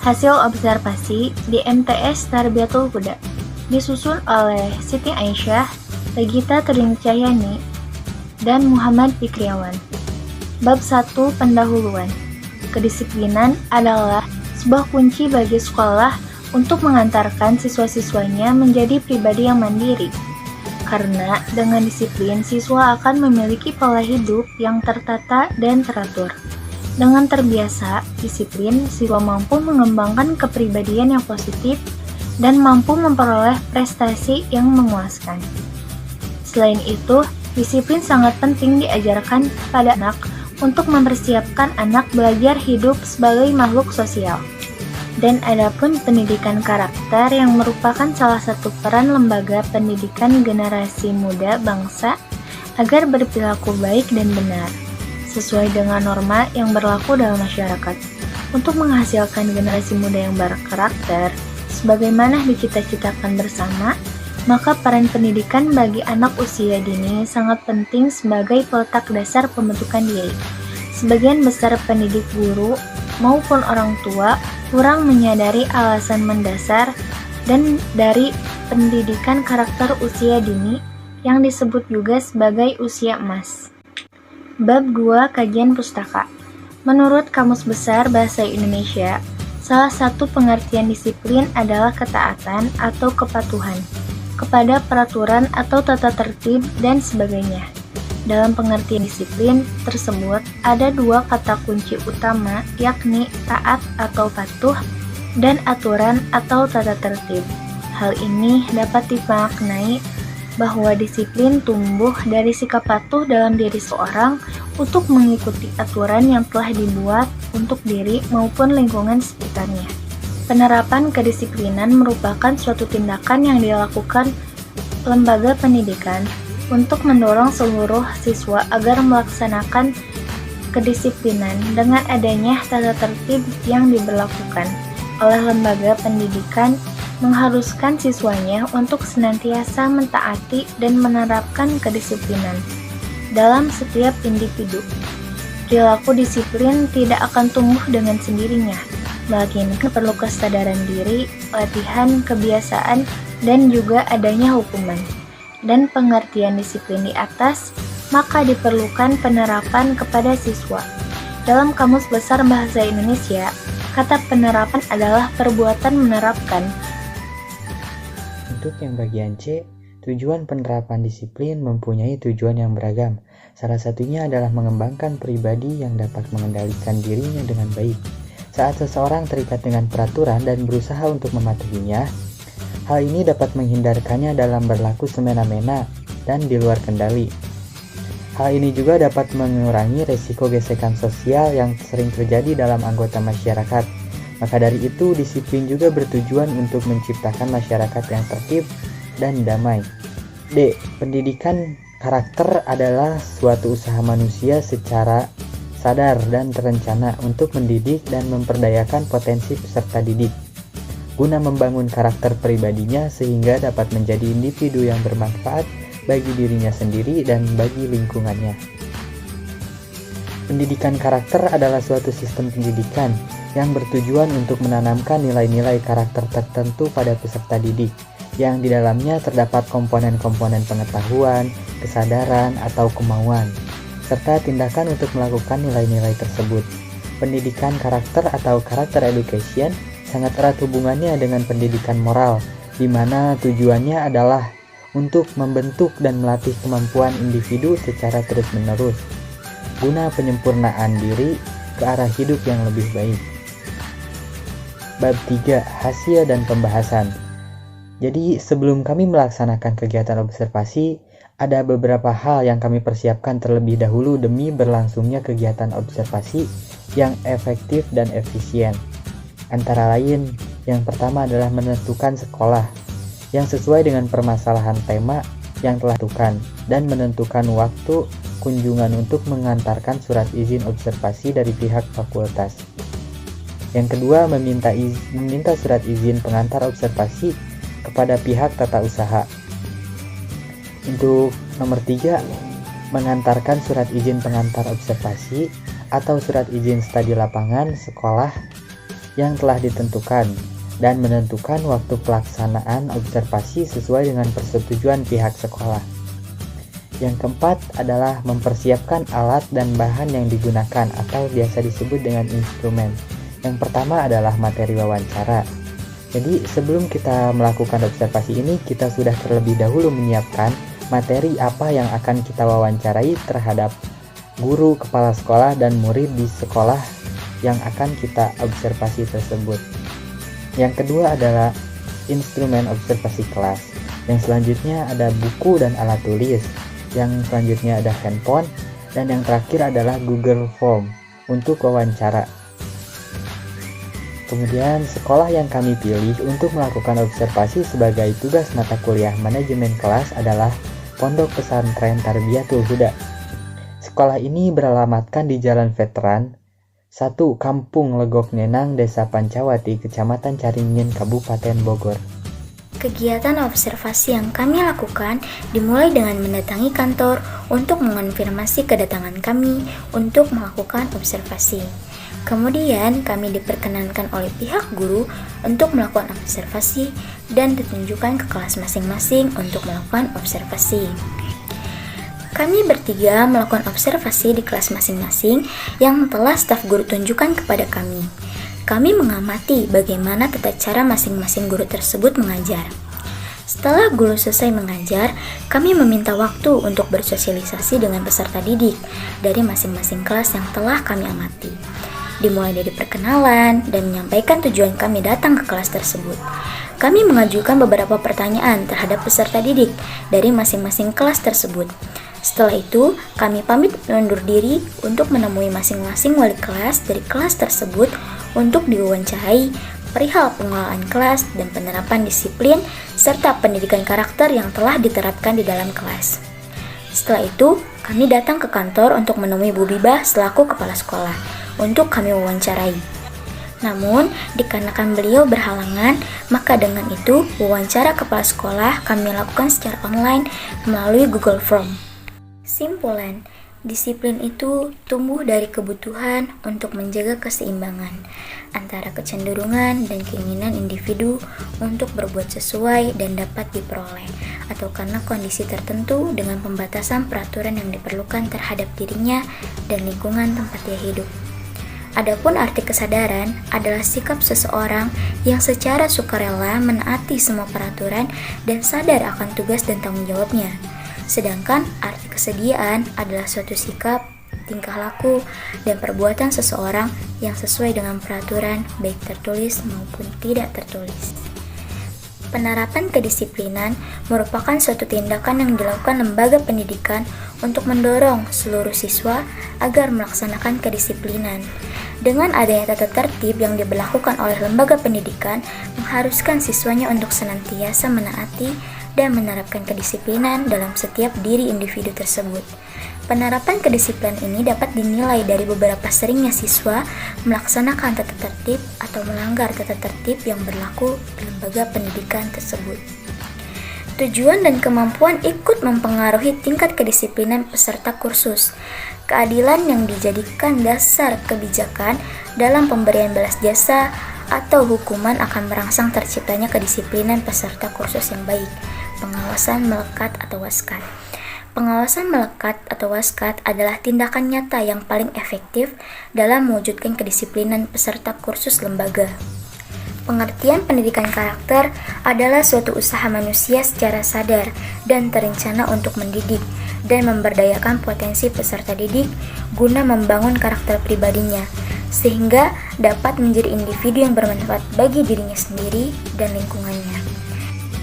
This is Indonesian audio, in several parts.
Hasil observasi di MTS Tarbiyatul Huda, disusun oleh Siti Aisyah, Regita Trincayani, dan Muhammad Fikriawan. Bab 1 Pendahuluan. Kedisiplinan adalah sebuah kunci bagi sekolah untuk mengantarkan siswa-siswanya menjadi pribadi yang mandiri. Karena dengan disiplin, siswa akan memiliki pola hidup yang tertata dan teratur. Dengan terbiasa disiplin, siswa mampu mengembangkan kepribadian yang positif dan mampu memperoleh prestasi yang memuaskan. Selain itu, disiplin sangat penting diajarkan pada anak untuk mempersiapkan anak belajar hidup sebagai makhluk sosial. Dan adapun pendidikan karakter yang merupakan salah satu peran lembaga pendidikan generasi muda bangsa agar berperilaku baik dan benar, sesuai dengan norma yang berlaku dalam masyarakat. Untuk menghasilkan generasi muda yang berkarakter, sebagaimana dicita-citakan bersama, maka peran pendidikan bagi anak usia dini sangat penting sebagai peletak dasar pembentukan diri. Sebagian besar pendidik guru maupun orang tua kurang menyadari alasan mendasar dan dari pendidikan karakter usia dini yang disebut juga sebagai usia emas. Bab 2 Kajian Pustaka. Menurut Kamus Besar Bahasa Indonesia, salah satu pengertian disiplin adalah ketaatan atau kepatuhan kepada peraturan atau tata tertib dan sebagainya. Dalam pengertian disiplin tersebut, ada dua kata kunci utama, yakni taat atau patuh dan aturan atau tata tertib. Hal ini dapat dimaknai bahwa disiplin tumbuh dari sikap patuh dalam diri seorang untuk mengikuti aturan yang telah dibuat untuk diri maupun lingkungan sekitarnya. Penerapan kedisiplinan merupakan suatu tindakan yang dilakukan lembaga pendidikan untuk mendorong seluruh siswa agar melaksanakan kedisiplinan dengan adanya tata tertib yang diberlakukan oleh lembaga pendidikan mengharuskan siswanya untuk senantiasa mentaati dan menerapkan kedisiplinan dalam setiap individu. Perilaku disiplin tidak akan tumbuh dengan sendirinya, melainkan perlu kesadaran diri, latihan, kebiasaan, dan juga adanya hukuman. Dan pengertian disiplin di atas, maka diperlukan penerapan kepada siswa. Dalam Kamus Besar Bahasa Indonesia, kata penerapan adalah perbuatan menerapkan. Untuk yang bagian C, tujuan penerapan disiplin mempunyai tujuan yang beragam. Salah satunya adalah mengembangkan pribadi yang dapat mengendalikan dirinya dengan baik. Saat seseorang terikat dengan peraturan dan berusaha untuk mematuhinya, hal ini dapat menghindarkannya dalam berlaku semena-mena dan di luar kendali. Hal ini juga dapat mengurangi resiko gesekan sosial yang sering terjadi dalam anggota masyarakat. Maka dari itu, disiplin juga bertujuan untuk menciptakan masyarakat yang tertib dan damai. D. Pendidikan karakter adalah suatu usaha manusia secara sadar dan terencana untuk mendidik dan memperdayakan potensi peserta didik, guna membangun karakter pribadinya sehingga dapat menjadi individu yang bermanfaat bagi dirinya sendiri dan bagi lingkungannya. Pendidikan karakter adalah suatu sistem pendidikan yang bertujuan untuk menanamkan nilai-nilai karakter tertentu pada peserta didik, yang di dalamnya terdapat komponen-komponen pengetahuan, kesadaran, atau kemauan, serta tindakan untuk melakukan nilai-nilai tersebut. Pendidikan karakter atau character education sangat erat hubungannya dengan pendidikan moral, di mana tujuannya adalah untuk membentuk dan melatih kemampuan individu secara terus-menerus, guna penyempurnaan diri ke arah hidup yang lebih baik. Bab 3. Hasil dan pembahasan. Jadi sebelum kami melaksanakan kegiatan observasi, ada beberapa hal yang kami persiapkan terlebih dahulu demi berlangsungnya kegiatan observasi yang efektif dan efisien. Antara lain, yang pertama adalah menentukan sekolah yang sesuai dengan permasalahan tema yang telah ditentukan dan menentukan waktu kunjungan untuk mengantarkan surat izin observasi dari pihak fakultas. Yang kedua, meminta surat izin pengantar observasi kepada pihak tata usaha. Untuk nomor 3, mengantarkan surat izin pengantar observasi atau surat izin studi lapangan sekolah yang telah ditentukan dan menentukan waktu pelaksanaan observasi sesuai dengan persetujuan pihak sekolah. Yang keempat adalah mempersiapkan alat dan bahan yang digunakan atau biasa disebut dengan instrumen. Yang pertama adalah materi wawancara. Jadi sebelum kita melakukan observasi ini, kita sudah terlebih dahulu menyiapkan materi apa yang akan kita wawancarai terhadap guru, kepala sekolah, dan murid di sekolah yang akan kita observasi tersebut. Yang kedua adalah instrumen observasi kelas. Yang selanjutnya ada buku dan alat tulis. Yang selanjutnya ada handphone. Dan yang terakhir adalah Google Form untuk wawancara. Kemudian sekolah yang kami pilih untuk melakukan observasi sebagai tugas mata kuliah manajemen kelas adalah Pondok Pesantren Tarbiyatul Huda. Sekolah ini beralamatkan di Jalan Veteran 1 Kampung Legok Nenang, Desa Pancawati, Kecamatan Caringin, Kabupaten Bogor. Kegiatan observasi yang kami lakukan dimulai dengan mendatangi kantor untuk mengonfirmasi kedatangan kami untuk melakukan observasi. Kemudian kami diperkenankan oleh pihak guru untuk melakukan observasi dan ditunjukkan ke kelas masing-masing untuk melakukan observasi. Kami bertiga melakukan observasi di kelas masing-masing yang telah staf guru tunjukkan kepada kami. Kami mengamati bagaimana tata cara masing-masing guru tersebut mengajar. Setelah guru selesai mengajar, kami meminta waktu untuk bersosialisasi dengan peserta didik dari masing-masing kelas yang telah kami amati. Dimulai dari perkenalan dan menyampaikan tujuan kami datang ke kelas tersebut. Kami mengajukan beberapa pertanyaan terhadap peserta didik dari masing-masing kelas tersebut. Setelah itu, kami pamit undur diri untuk menemui masing-masing wali kelas dari kelas tersebut untuk diwawancarai perihal pengelolaan kelas dan penerapan disiplin serta pendidikan karakter yang telah diterapkan di dalam kelas. Setelah itu, kami datang ke kantor untuk menemui Bu Bibah selaku kepala sekolah untuk kami wawancarai. Namun, dikarenakan beliau berhalangan, maka dengan itu wawancara kepala sekolah kami lakukan secara online melalui Google Form. Simpulan, disiplin itu tumbuh dari kebutuhan untuk menjaga keseimbangan antara kecenderungan dan keinginan individu untuk berbuat sesuai dan dapat diperoleh, atau karena kondisi tertentu dengan pembatasan peraturan yang diperlukan terhadap dirinya dan lingkungan tempat dia hidup. Adapun arti kesadaran adalah sikap seseorang yang secara sukarela menaati semua peraturan dan sadar akan tugas dan tanggung jawabnya. Sedangkan arti kesediaan adalah suatu sikap, tingkah laku, dan perbuatan seseorang yang sesuai dengan peraturan baik tertulis maupun tidak tertulis. Penerapan kedisiplinan merupakan suatu tindakan yang dilakukan lembaga pendidikan untuk mendorong seluruh siswa agar melaksanakan kedisiplinan. Dengan adanya tata tertib yang diberlakukan oleh lembaga pendidikan, mengharuskan siswanya untuk senantiasa menaati dan menerapkan kedisiplinan dalam setiap diri individu tersebut. Penerapan kedisiplinan ini dapat dinilai dari beberapa seringnya siswa melaksanakan tata tertib atau melanggar tata tertib yang berlaku di lembaga pendidikan tersebut. Tujuan dan kemampuan ikut mempengaruhi tingkat kedisiplinan peserta kursus. Keadilan yang dijadikan dasar kebijakan dalam pemberian balas jasa atau hukuman akan merangsang terciptanya kedisiplinan peserta kursus yang baik. Pengawasan melekat atau waskat. Pengawasan melekat atau waskat adalah tindakan nyata yang paling efektif dalam mewujudkan kedisiplinan peserta kursus lembaga. Pengertian pendidikan karakter adalah suatu usaha manusia secara sadar dan terencana untuk mendidik dan memberdayakan potensi peserta didik guna membangun karakter pribadinya, sehingga dapat menjadi individu yang bermanfaat bagi dirinya sendiri dan lingkungannya.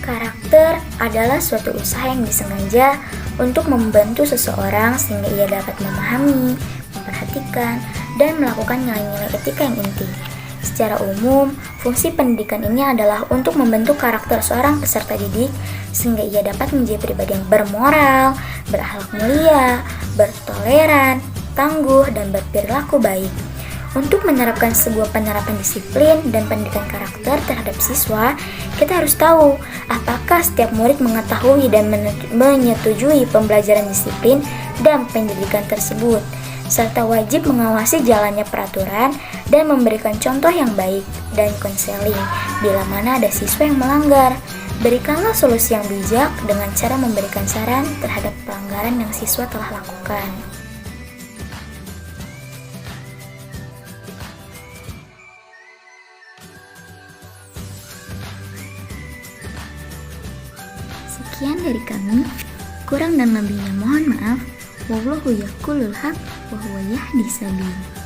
Karakter adalah suatu usaha yang disengaja untuk membantu seseorang sehingga ia dapat memahami, memperhatikan, dan melakukan nilai-nilai etika yang inti. Secara umum, fungsi pendidikan ini adalah untuk membentuk karakter seorang peserta didik sehingga ia dapat menjadi pribadi yang bermoral, berakhlak mulia, bertoleran, tangguh, dan berperilaku baik. Untuk menerapkan sebuah penerapan disiplin dan pendidikan karakter terhadap siswa, kita harus tahu apakah setiap murid mengetahui dan menyetujui pembelajaran disiplin dan pendidikan tersebut. serta wajib mengawasi jalannya peraturan dan memberikan contoh yang baik, dan konseling bila mana ada siswa yang melanggar. Berikanlah solusi yang bijak dengan cara memberikan saran terhadap pelanggaran yang siswa telah lakukan. Sekian dari kami, kurang dan lebihnya mohon maaf. Wallahu yaqulul haq wa huwa yahdi sabil.